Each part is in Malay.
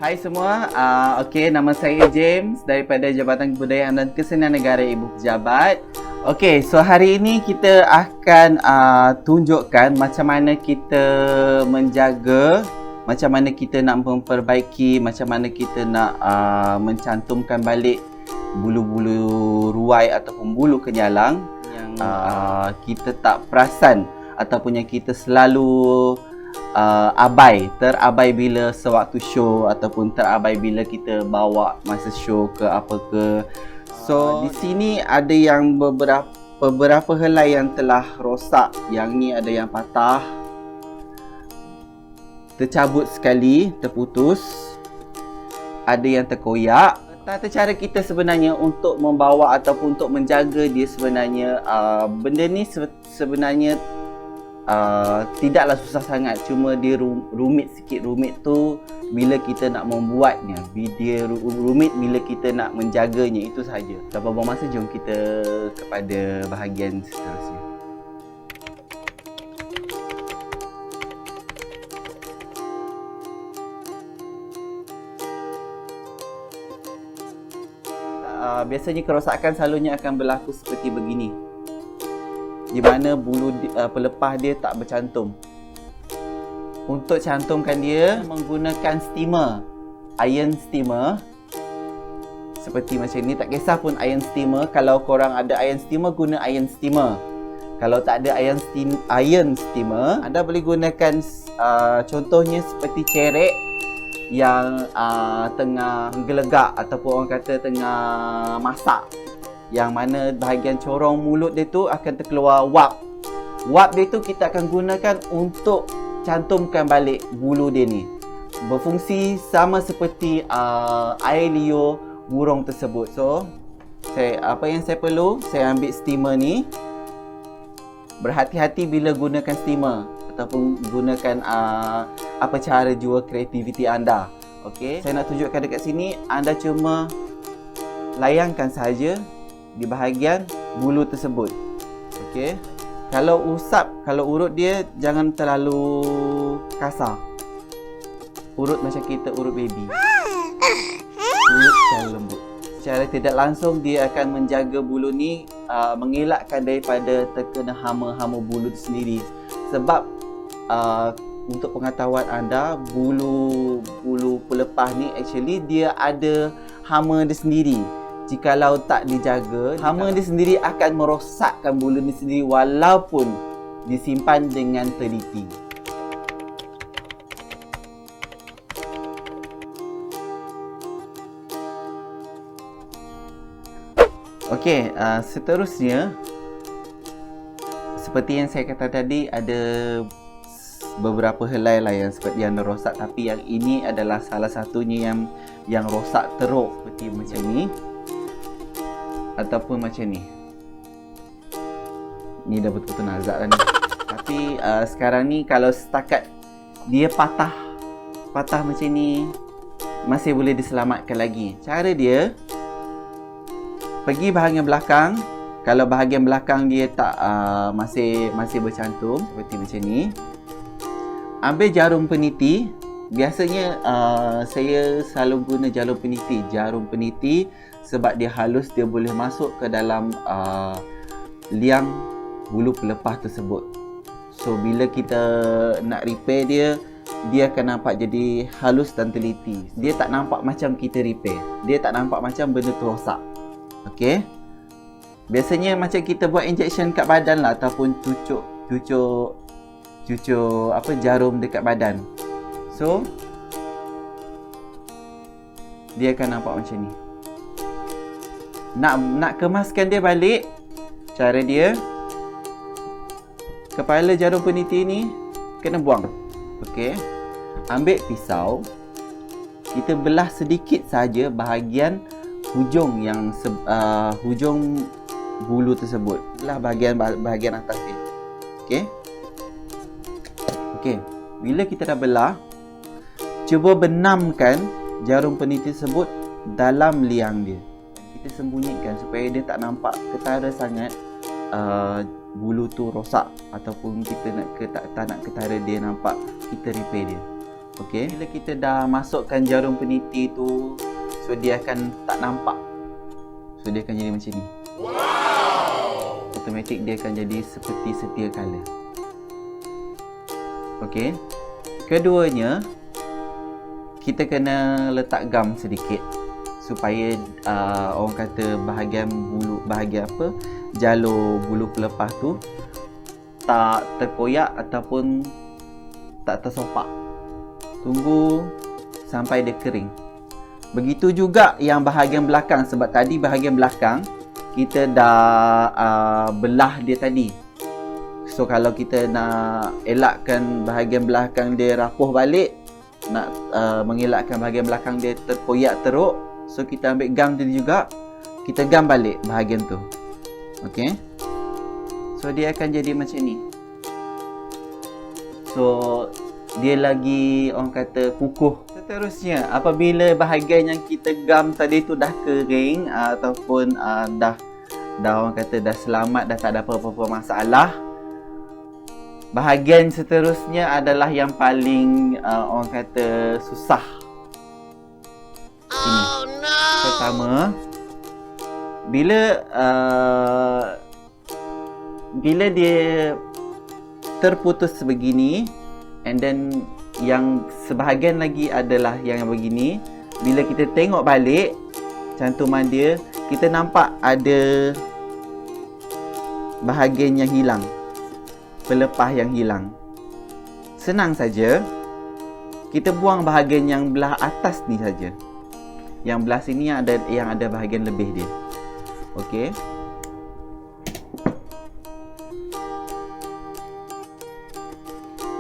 Hai semua, okey, nama saya James daripada Jabatan Kebudayaan dan Kesenian Negara Ibu Pejabat. Okey, so hari ini kita akan tunjukkan macam mana kita menjaga, macam mana kita nak memperbaiki, macam mana kita nak mencantumkan balik bulu-bulu ruai ataupun bulu kenyalang yang kita tak perasan ataupun yang kita selalu terabai bila sewaktu show ataupun terabai bila kita bawa masa show ke apa ke. So di sini ada yang beberapa helai yang telah rosak, yang ni ada yang patah, tercabut sekali, terputus, ada yang terkoyak. Tata cara kita sebenarnya untuk membawa ataupun untuk menjaga dia sebenarnya, benda ni sebenarnya tidaklah susah sangat, cuma dia rumit sikit. Rumit tu bila kita nak membuatnya, dia rumit bila kita nak menjaganya, itu sahaja. Tanpa buang masa, jom kita kepada bahagian seterusnya. Biasanya kerosakan selalunya akan berlaku seperti begini, di mana bulu pelepah dia tak bercantum. Untuk cantumkan dia menggunakan steamer, iron steamer. Seperti macam ni, tak kisah pun iron steamer. Kalau korang ada iron steamer, guna iron steamer. Kalau tak ada iron steamer, anda boleh gunakan contohnya seperti cerek yang tengah gelegak ataupun orang kata tengah masak, yang mana bahagian corong mulut dia tu akan terkeluar wap. Wap dia tu kita akan gunakan untuk cantumkan balik bulu dia ni. Berfungsi sama seperti air liur burung tersebut. So, apa yang saya perlu, saya ambil steamer ni. Berhati-hati bila gunakan steamer ataupun gunakan apa cara jua kreativiti anda. Okey, saya nak tunjukkan dekat sini, anda cuma layangkan saja di bahagian bulu tersebut. Okey. Kalau urut dia jangan terlalu kasar. Urut macam kita urut baby. Urut secara lembut. Secara tidak langsung dia akan menjaga bulu ni, mengelakkan daripada terkena hama-hama bulu sendiri. Sebab untuk pengetahuan anda, bulu pelepah ni actually dia ada hama dia sendiri. Jikalau tak dijaga, hama dia sendiri akan merosakkan bulu dia sendiri walaupun disimpan dengan teliti. Okey, seterusnya seperti yang saya kata tadi, ada beberapa helai lah yang seperti yang rosak, tapi yang ini adalah salah satunya yang rosak teruk, seperti macam ni ataupun macam ni. Ni dah betul-betul nazak dah ni. Tapi sekarang ni kalau setakat dia patah macam ni, masih boleh diselamatkan lagi. Cara dia, pergi bahagian belakang. Kalau bahagian belakang dia tak masih bercantum seperti macam ni, ambil jarum peniti. Biasanya saya selalu guna jarum peniti sebab dia halus, dia boleh masuk ke dalam liang bulu pelepah tersebut. So bila kita nak repair dia akan nampak jadi halus dan teliti. Dia tak nampak macam kita repair, dia tak nampak macam benda tu rosak. Okey. Biasanya macam kita buat injection kat badan lah, ataupun cucuk jarum dekat badan. So dia akan nampak macam ni. Nak kemaskan dia balik, cara dia, kepala jarum peniti ni kena buang. Okey. Ambil pisau, kita belah sedikit saja bahagian hujung hujung bulu tersebut. Belah bahagian atas dia. Okey. Okey, bila kita dah belah, cuba benamkan jarum peniti tersebut dalam liang dia. Kita sembunyikan supaya dia tak nampak ketara sangat bulu tu rosak, ataupun kita tak nak ketara dia nampak, kita repair dia. Okey, bila kita dah masukkan jarum peniti tu, so dia akan tak nampak. So dia akan jadi macam ni. Automatik dia akan jadi seperti setia kala. Okey. Keduanya, kita kena letak gam sedikit supaya orang kata jalur bulu pelepah tu tak terkoyak ataupun tak tersopak. Tunggu sampai dia kering. Begitu juga yang bahagian belakang, sebab tadi bahagian belakang kita dah belah dia tadi. So kalau kita nak elakkan bahagian belakang dia rapuh balik, nak mengelakkan bahagian belakang dia terkoyak teruk, so kita ambil gam tadi juga, kita gam balik bahagian tu. Okey. So dia akan jadi macam ni. So dia lagi orang kata kukuh. Seterusnya, apabila bahagian yang kita gam tadi tu dah kering ataupun dah orang kata dah selamat, dah tak ada apa-apa masalah, bahagian seterusnya adalah yang paling orang kata susah. Ini. Pertama, bila dia terputus sebegini, and then yang sebahagian lagi adalah yang begini, bila kita tengok balik cantuman dia, kita nampak ada bahagian yang hilang, pelepah yang hilang. Senang saja, kita buang bahagian yang belah atas ni saja. Yang belah sini yang ada bahagian lebih dia. Okey.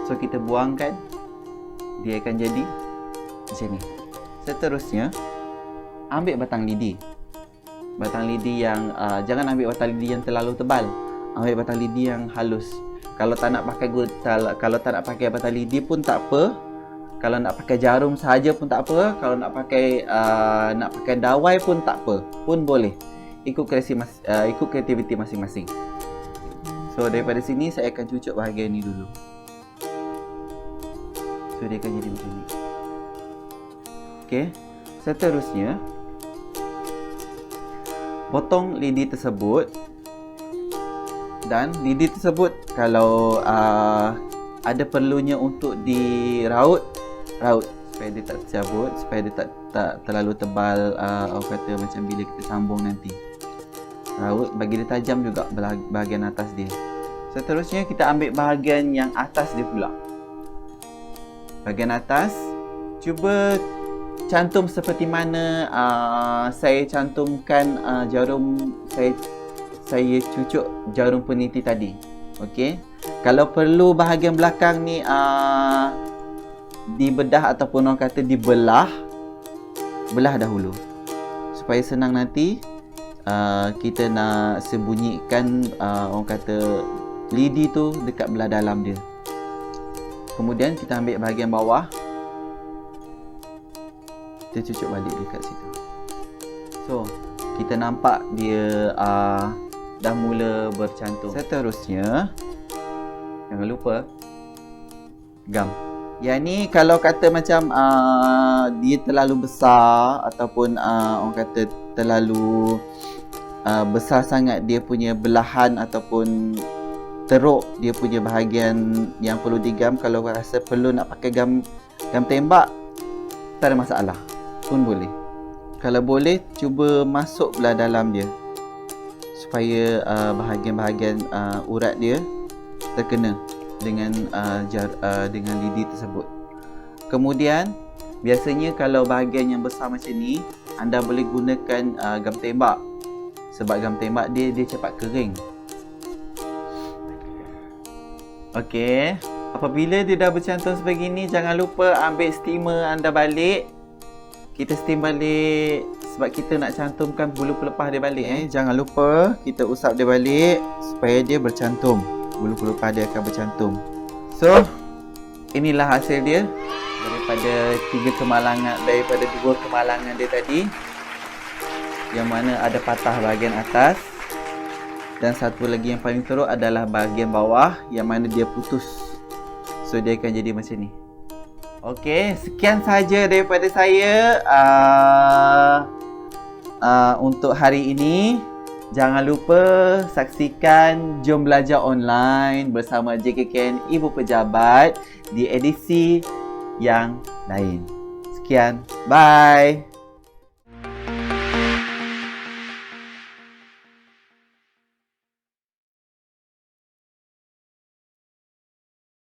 So kita buangkan, dia akan jadi macam ni. Seterusnya, ambil batang lidi. Batang lidi yang jangan ambil batang lidi yang terlalu tebal. Ambil batang lidi yang halus. Kalau tak nak pakai batang lidi pun tak apa. Kalau nak pakai jarum sahaja pun tak apa. Kalau nak pakai dawai pun tak apa, pun boleh. Ikut kreativiti masing-masing. So daripada sini saya akan cucuk bahagian ni dulu. So dia akan jadi macam ni. Okey. Seterusnya, potong lidi tersebut. Dan lidi tersebut kalau ada perlunya untuk diraut supaya dia tak tercabut, supaya dia tak terlalu tebal, orang kata macam bila kita sambung nanti. Raut bagi dia tajam juga bahagian atas dia. Seterusnya kita ambil bahagian yang atas dia pula. Bahagian atas, cuba cantum seperti mana saya cantumkan jarum, saya cucuk jarum peniti tadi. Okey. Kalau perlu bahagian belakang ni dibedah ataupun orang kata belah dahulu supaya senang nanti kita nak sembunyikan orang kata lidi tu dekat belah dalam dia. Kemudian kita ambil bahagian bawah, kita cucuk balik dekat situ. So kita nampak dia dah mula bercantum. Seterusnya, jangan lupa gam. Yang ni kalau kata macam dia terlalu besar ataupun orang kata terlalu besar sangat dia punya belahan ataupun teruk dia punya bahagian yang perlu digam, kalau rasa perlu nak pakai gam tembak, tak ada masalah, pun boleh. Kalau boleh, cuba masuk belah dalam dia supaya bahagian-bahagian urat dia terkena dengan lidi tersebut. Kemudian biasanya kalau bahagian yang besar macam ni, anda boleh gunakan gam tembak, sebab gam tembak dia cepat kering. Okey, apabila dia dah bercantum sebegini, jangan lupa ambil steamer anda balik. Kita steam balik sebab kita nak cantumkan bulu pelepah dia balik. Jangan lupa kita usap dia balik supaya dia bercantum. Bulu pelepah dia akan bercantum. So, inilah hasil dia daripada dua kemalangan dia tadi, yang mana ada patah bahagian atas, dan satu lagi yang paling teruk adalah bahagian bawah yang mana dia putus. So dia akan jadi macam ni. Okey, sekian saja daripada saya untuk hari ini. Jangan lupa saksikan Jom Belajar Online bersama JKKN Ibu Pejabat di edisi yang lain. Sekian, bye.